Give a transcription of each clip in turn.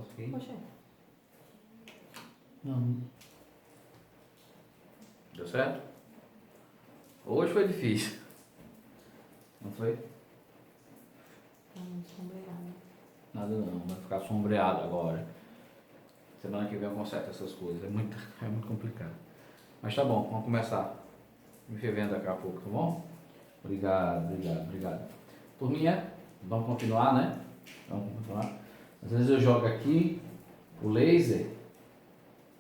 negócio aqui. Poxa. Não. Deu certo? Hoje foi difícil. Não foi? Sombreado. Nada não, vai ficar sombreado agora. Semana que vem eu conserto essas coisas. É muito complicado. Mas tá bom, vamos começar. Me vendo daqui a pouco, tá bom? Obrigado. Turminha, vamos continuar, né? Vamos continuar. Às vezes eu jogo aqui o laser,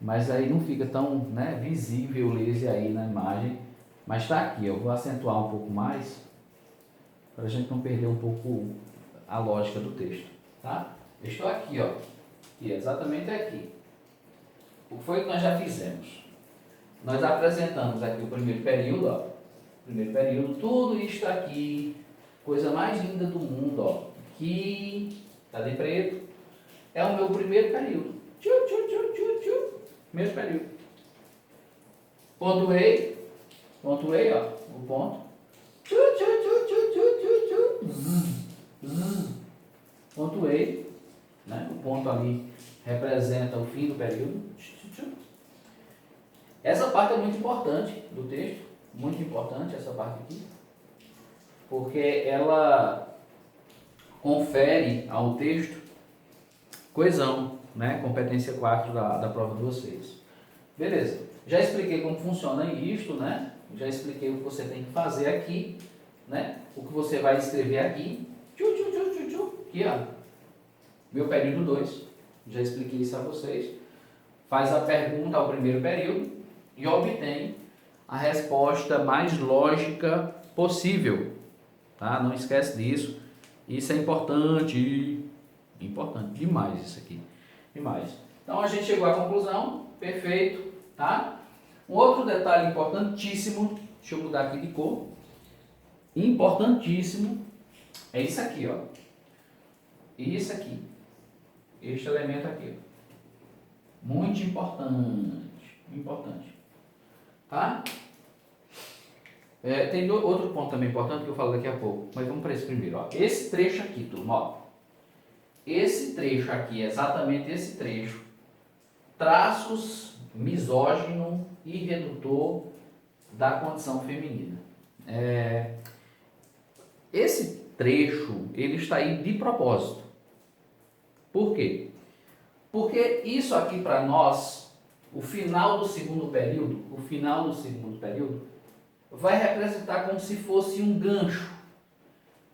mas aí não fica tão, né, visível o laser aí na imagem. Mas está aqui, eu vou acentuar um pouco mais para a gente não perder um pouco a lógica do texto, tá? Eu estou aqui, ó, aqui, exatamente aqui. O que foi que nós já fizemos? Nós apresentamos aqui o primeiro período, ó. Primeiro período, tudo isto aqui, coisa mais linda do mundo, ó. Aqui, tá de preto, é o meu primeiro período. Primeiro período. Pontuei, ó, o ponto. Pontuei, né? O ponto ali representa o fim do período. Essa parte é muito importante do texto, muito importante essa parte aqui, porque ela confere ao texto coesão, né? Competência 4 da prova de vocês. Beleza, já expliquei como funciona isto, né? Já expliquei o que você tem que fazer aqui, né? O que você vai escrever aqui. Aqui, ó. Meu período 2. Já expliquei isso a vocês. Faz a pergunta ao primeiro período e obtém a resposta mais lógica possível. Tá? Não esquece disso. Isso é importante. Importante demais isso aqui. Demais. Então a gente chegou à conclusão. Perfeito. Tá? Um outro detalhe importantíssimo. Deixa eu mudar aqui de cor. Importantíssimo. É isso aqui, ó. Isso aqui. Este elemento aqui. Muito importante. Importante. Tá? Tem outro ponto também importante que eu falo daqui a pouco. Mas vamos para esse primeiro. Ó. Esse trecho aqui, turma. Ó. Esse trecho aqui, exatamente esse trecho. Traços misógino e redutor da condição feminina. Esse trecho, ele está aí de propósito. Por quê? Porque isso aqui para nós, o final do segundo período, vai representar como se fosse um gancho.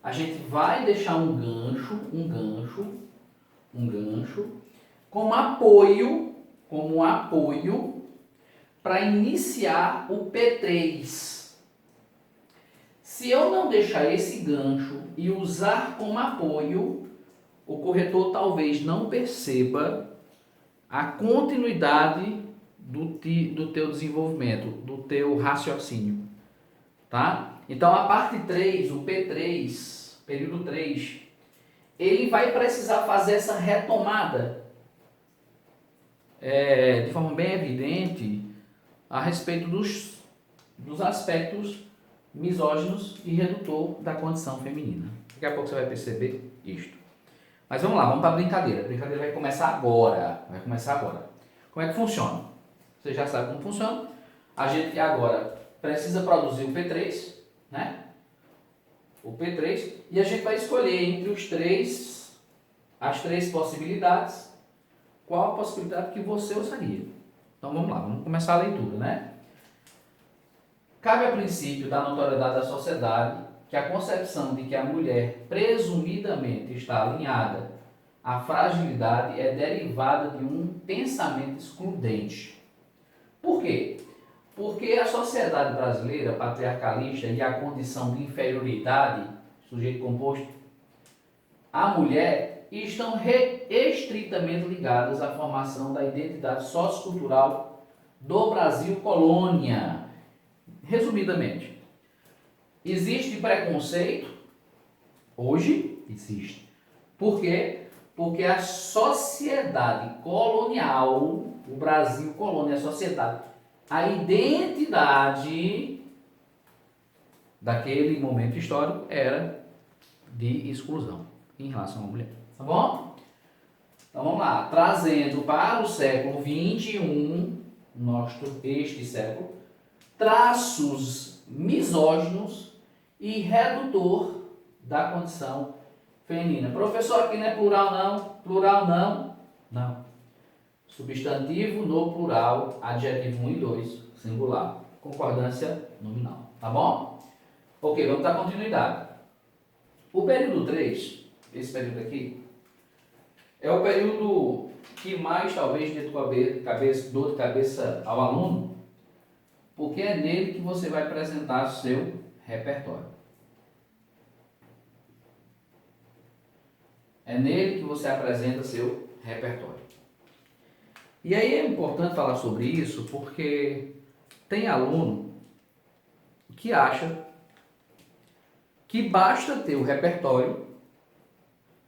A gente vai deixar um gancho, como apoio para iniciar o P3. Se eu não deixar esse gancho e usar como apoio, o corretor talvez não perceba a continuidade do teu desenvolvimento, do teu raciocínio, tá? Então a parte 3, o P3, período 3, ele vai precisar fazer essa retomada de forma bem evidente a respeito dos aspectos misóginos e redutor da condição feminina. Daqui a pouco você vai perceber isto. Mas vamos lá, vamos para a brincadeira. A brincadeira vai começar agora. Como é que funciona? Você já sabe como funciona. A gente agora precisa produzir o P3, né? O P3. E a gente vai escolher entre as três possibilidades, qual a possibilidade que você usaria. Então vamos lá, vamos começar a leitura, né? Cabe a princípio da notoriedade da sociedade que a concepção de que a mulher presumidamente está alinhada à fragilidade é derivada de um pensamento excludente. Por quê? Porque a sociedade brasileira patriarcalista e a condição de inferioridade, sujeito composto, a mulher, estão estritamente ligadas à formação da identidade sociocultural do Brasil colônia. Resumidamente, existe preconceito? Hoje existe. Por quê? Porque a sociedade colonial, o Brasil colônia, a sociedade, a identidade daquele momento histórico era de exclusão em relação à mulher. Tá bom? Então vamos lá, trazendo para o século XXI, este século, traços misóginos e redutor da condição feminina. Professor, aqui não é plural não? Plural não? Não. Substantivo no plural, adjetivo 1 e 2, singular. Concordância nominal. Tá bom? Ok, vamos dar continuidade. O período 3, esse período aqui, é o período que mais talvez dê dor de cabeça ao aluno, porque é nele que você vai apresentar seu repertório. É nele que você apresenta seu repertório. E aí é importante falar sobre isso porque tem aluno que acha que basta ter o repertório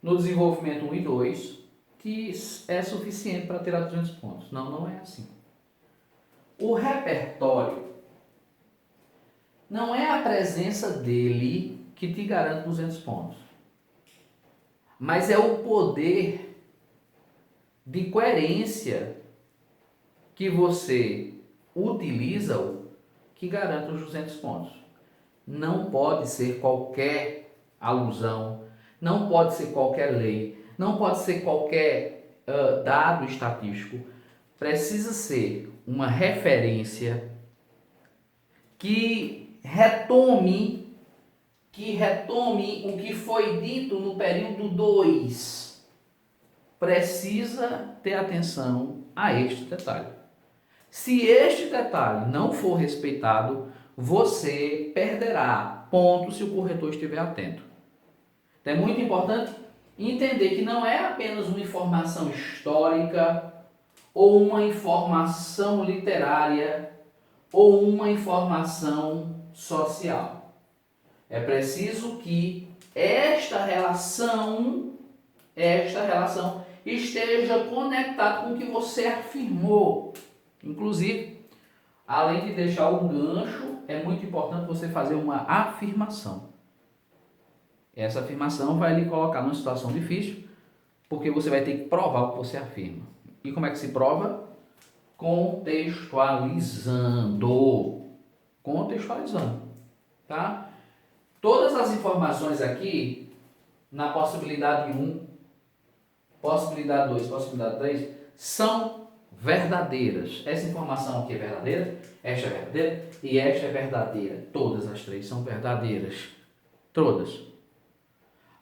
no desenvolvimento 1 e 2 que é suficiente para tirar 200 pontos. Não, não é assim. O repertório não é a presença dele que te garante 200 pontos, mas é o poder de coerência que você utiliza que garante os 200 pontos. Não pode ser qualquer alusão, não pode ser qualquer lei, não pode ser qualquer dado estatístico. Precisa ser uma referência que retome o que foi dito no período 2. Precisa ter atenção a este detalhe. Se este detalhe não for respeitado, você perderá pontos se o corretor estiver atento. Então é muito importante entender que não é apenas uma informação histórica, ou uma informação literária, ou uma informação social. É preciso que esta relação esteja conectada com o que você afirmou. Inclusive, além de deixar um gancho, é muito importante você fazer uma afirmação. Essa afirmação vai lhe colocar numa situação difícil, porque você vai ter que provar o que você afirma. E como é que se prova? Contextualizando. Tá? Todas as informações aqui, na possibilidade 1, possibilidade 2, possibilidade 3, são verdadeiras. Essa informação aqui é verdadeira, esta é verdadeira e esta é verdadeira. Todas as três são verdadeiras. Todas.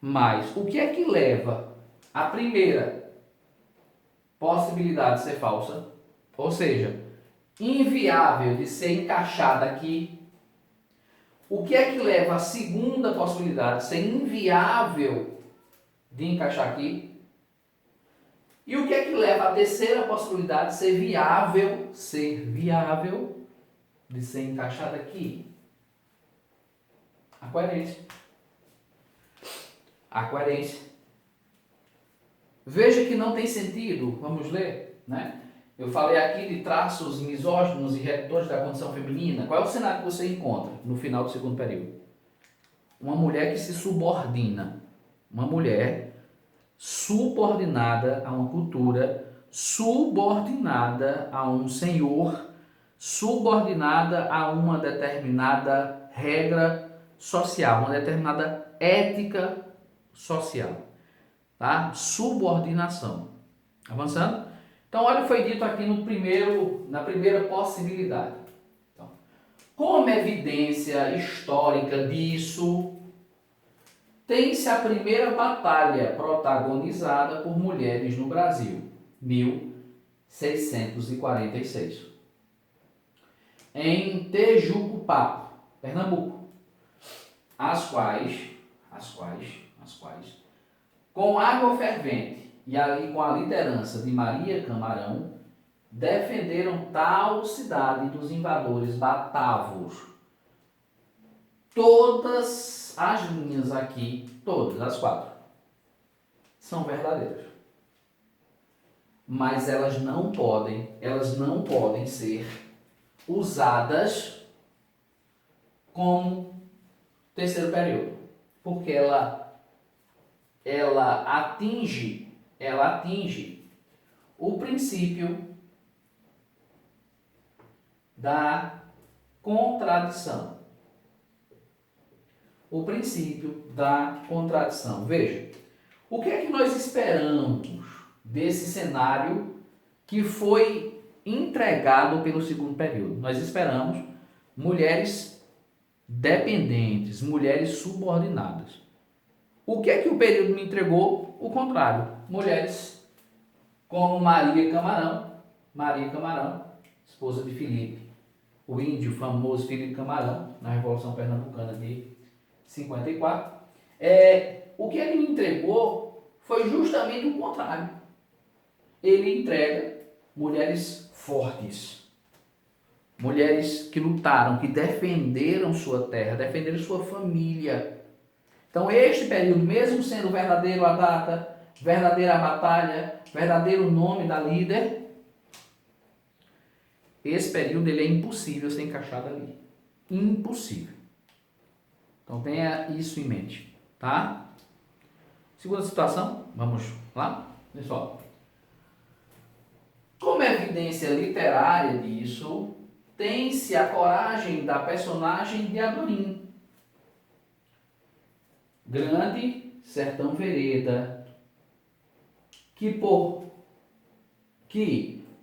Mas o que é que leva a primeira possibilidade de ser falsa? Ou seja, inviável de ser encaixada aqui. O que é que leva a segunda possibilidade de ser inviável de encaixar aqui? E o que é que leva a terceira possibilidade de ser viável de ser encaixada aqui? A coerência. A coerência. Veja que não tem sentido, vamos ler, né? Eu falei aqui de traços misóginos e redutores da condição feminina. Qual é o cenário que você encontra no final do segundo período? Uma mulher que se subordina. Uma mulher subordinada a uma cultura, subordinada a um senhor, subordinada a uma determinada regra social, uma determinada ética social. Tá? Subordinação. Avançando? Então, olha o que foi dito aqui na primeira possibilidade. Então, como evidência histórica disso, tem-se a primeira batalha protagonizada por mulheres no Brasil, 1646, em Tejucupapo, Pernambuco, as quais, com água fervente e ali com a liderança de Maria Camarão, defenderam tal cidade dos invasores batavos. Todas as linhas aqui, todas as 4, são verdadeiras. Mas elas não podem ser usadas como terceiro período, porque ela atinge princípio da contradição. O princípio da contradição. Veja, o que é que nós esperamos desse cenário que foi entregado pelo segundo período? Nós esperamos mulheres dependentes, mulheres subordinadas. O que é que o período me entregou? O contrário. Mulheres como Maria Camarão, esposa de Filipe, o índio famoso Filipe Camarão, na Revolução Pernambucana de 54. O que ele me entregou foi justamente o contrário. Ele entrega mulheres fortes, mulheres que lutaram, que defenderam sua terra, defenderam sua família. Então este período, mesmo sendo verdadeiro a data, verdadeira a batalha, verdadeiro o nome da líder, esse período ele é impossível ser encaixado ali. Impossível. Então tenha isso em mente, tá? Segunda situação, vamos lá, pessoal. Como evidência literária disso, tem-se a coragem da personagem de Adorim. Grande sertão vereda, que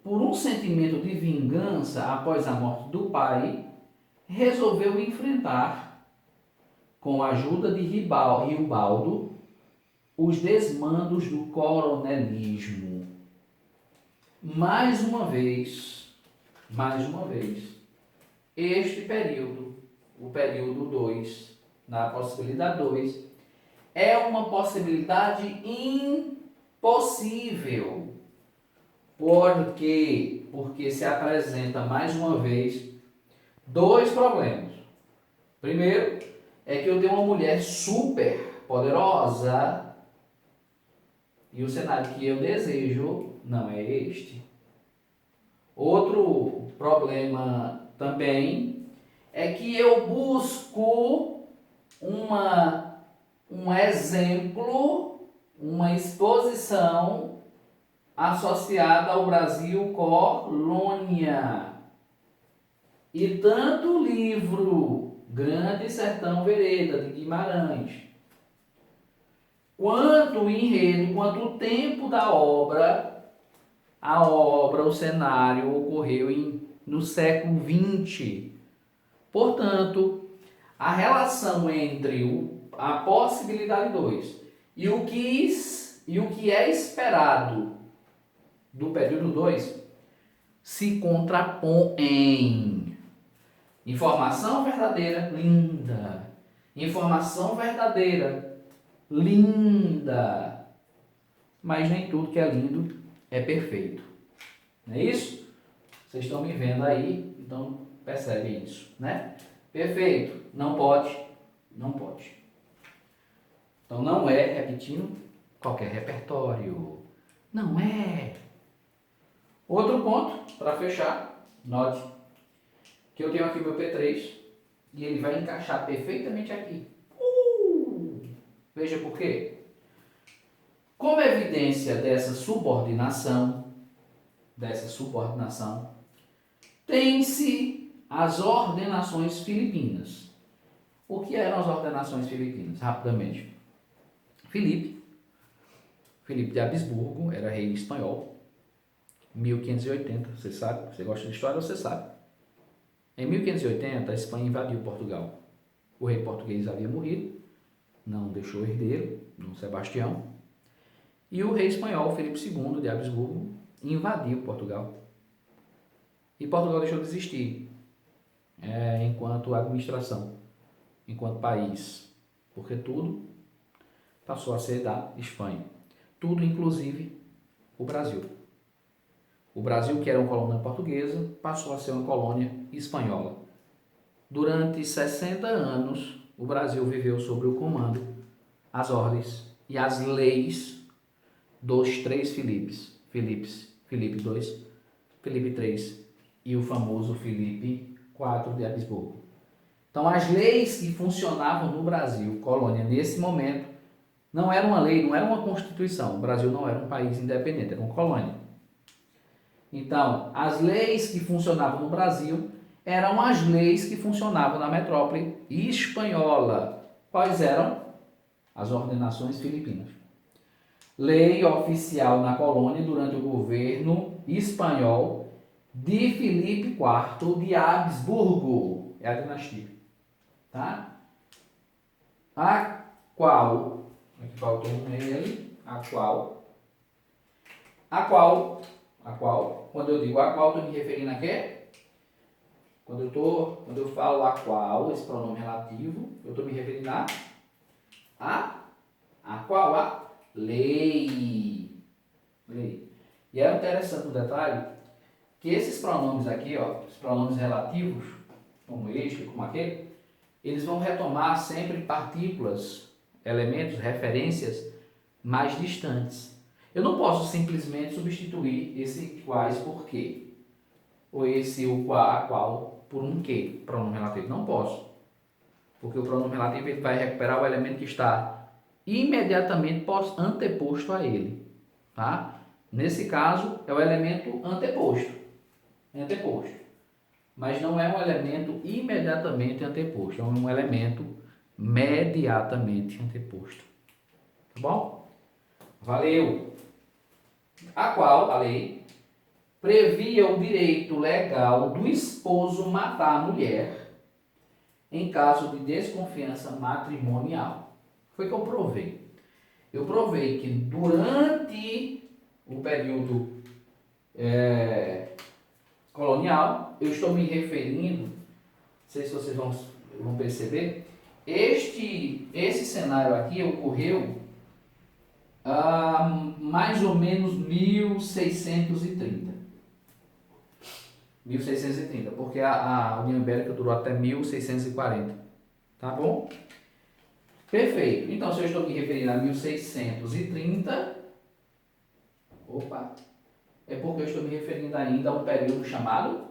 por um sentimento de vingança após a morte do pai, resolveu enfrentar, com a ajuda de Riobaldo, os desmandos do coronelismo. Mais uma vez, este período, o período 2, na possibilidade 2, é uma possibilidade impossível. Por quê? Porque se apresenta mais uma vez dois problemas. Primeiro, é que eu tenho uma mulher super poderosa e o cenário que eu desejo não é este. Outro problema também é que eu busco um exemplo, uma exposição associada ao Brasil colônia. E tanto o livro Grande Sertão Vereda, de Guimarães, quanto o enredo, quanto o tempo da obra, o cenário ocorreu no século XX. Portanto, a relação entre a possibilidade 2 e o que é esperado do período 2 se contrapõem. Informação verdadeira, linda. Informação verdadeira, linda. Mas nem tudo que é lindo é perfeito. Não é isso? Vocês estão me vendo aí, então percebem isso, né? Perfeito. Não pode. Não pode. Então não é, repetindo, qualquer repertório. Não é. Outro ponto, para fechar, note que eu tenho aqui meu P3 e ele vai encaixar perfeitamente aqui. Veja por quê. Como evidência dessa subordinação, tem-se as ordenações filipinas. O que eram as ordenações filipinas? Rapidamente. Filipe de Habsburgo era rei espanhol, 1580, você sabe, você gosta de história, você sabe. Em 1580, a Espanha invadiu Portugal. O rei português havia morrido, não deixou herdeiro, Dom Sebastião, e o rei espanhol, Filipe II de Habsburgo, invadiu Portugal. E Portugal deixou de existir enquanto administração, enquanto país, porque tudo passou a ser da Espanha. Tudo, inclusive, o Brasil. O Brasil, que era uma colônia portuguesa, passou a ser uma colônia espanhola. Durante 60 anos, o Brasil viveu sob o comando, as ordens e as leis dos três Filipes. Filipe II, Filipe III e o famoso Filipe IV de Habsburgo. Então, as leis que funcionavam no Brasil, colônia, nesse momento, não era uma lei, não era uma constituição. O Brasil não era um país independente, era uma colônia. Então, as leis que funcionavam no Brasil eram as leis que funcionavam na metrópole espanhola. Quais eram? As ordenações filipinas. Lei oficial na colônia durante o governo espanhol de Filipe IV de Habsburgo. É a dinastia. Tá? A qual, aqui faltou um ele, a qual, quando eu digo a qual, estou me referindo a quê? Quando eu falo a qual, esse pronome relativo, eu estou me referindo a qual? A lei. Lei. E é interessante um detalhe, que esses pronomes aqui, ó, os pronomes relativos, como este, como aquele, eles vão retomar sempre partículas, elementos, referências mais distantes. Eu não posso simplesmente substituir esse quais por quê, ou esse o qual por um que, pronome relativo. Não posso, porque o pronome relativo ele vai recuperar o elemento que está imediatamente anteposto a ele. Tá? Nesse caso, é o elemento anteposto. Mas não é um elemento imediatamente anteposto, é um elemento mediatamente anteposto. Tá bom? Valeu! A qual, a lei, previa o direito legal do esposo matar a mulher em caso de desconfiança matrimonial. Foi que eu provei. Eu provei que durante o período colonial, eu estou me referindo, não sei se vocês vão perceber, esse cenário aqui ocorreu mais ou menos 1630. 1630, porque a União Ibérica durou até 1640. Tá bom? Perfeito. Então, se eu estou me referindo a 1630, é porque eu estou me referindo ainda a um período chamado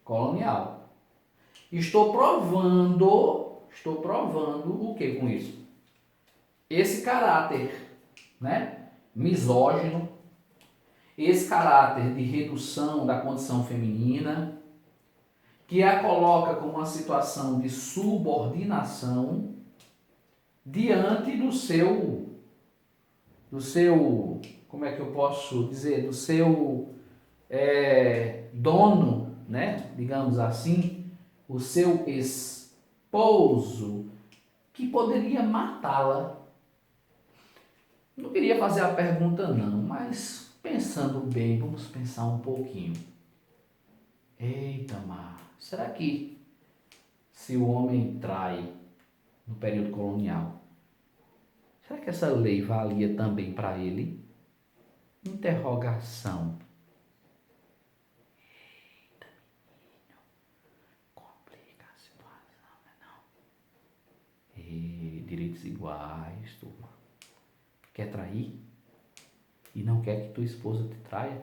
colonial. Estou provando o que com isso? Esse caráter, né, misógino, esse caráter de redução da condição feminina, que a coloca como uma situação de subordinação diante do seu, como é que eu posso dizer, do seu dono, né, digamos assim, o seu esposo, que poderia matá-la. Não queria fazer a pergunta não, mas pensando bem, vamos pensar um pouquinho. Eita, mar, será que se o homem trai no período colonial, será que essa lei valia também para ele? Interrogação. Eita, menino, complica a situação, não é não? E direitos iguais, turma. Quer trair? E não quer que tua esposa te traia?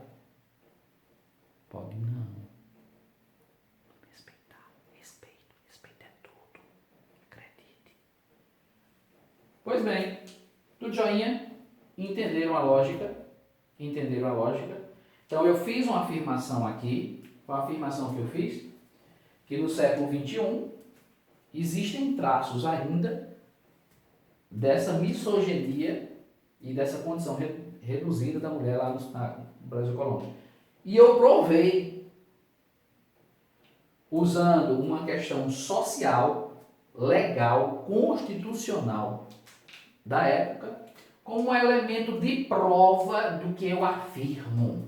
Pode não. Respeito é tudo. Acredite. Pois bem, tudo joinha? Entenderam a lógica? Então eu fiz uma afirmação aqui, qual a afirmação que eu fiz? Que no século XXI existem traços ainda dessa misoginia e dessa condição reduzida da mulher lá no Brasil colônia. E eu provei, usando uma questão social, legal, constitucional da época, como um elemento de prova do que eu afirmo.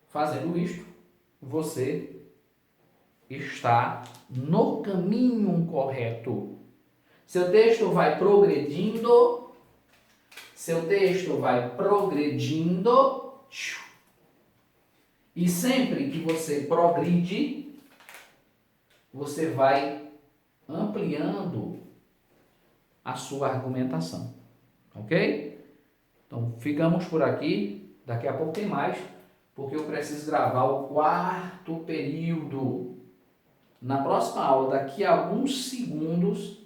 Fazendo isto, você está no caminho correto. Seu texto vai progredindo, e sempre que você progride, você vai ampliando a sua argumentação. Ok? Então, ficamos por aqui. Daqui a pouco tem mais, porque eu preciso gravar o quarto período. Na próxima aula, daqui a alguns segundos,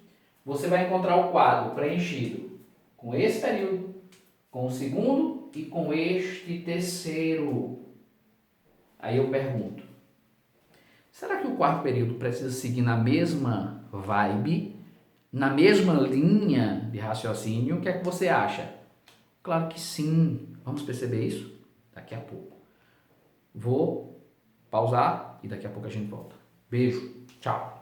você vai encontrar o quadro preenchido com esse período, com o segundo e com este terceiro. Aí eu pergunto, será que o quarto período precisa seguir na mesma vibe, na mesma linha de raciocínio? O que é que você acha? Claro que sim. Vamos perceber isso daqui a pouco. Vou pausar e daqui a pouco a gente volta. Beijo. Tchau.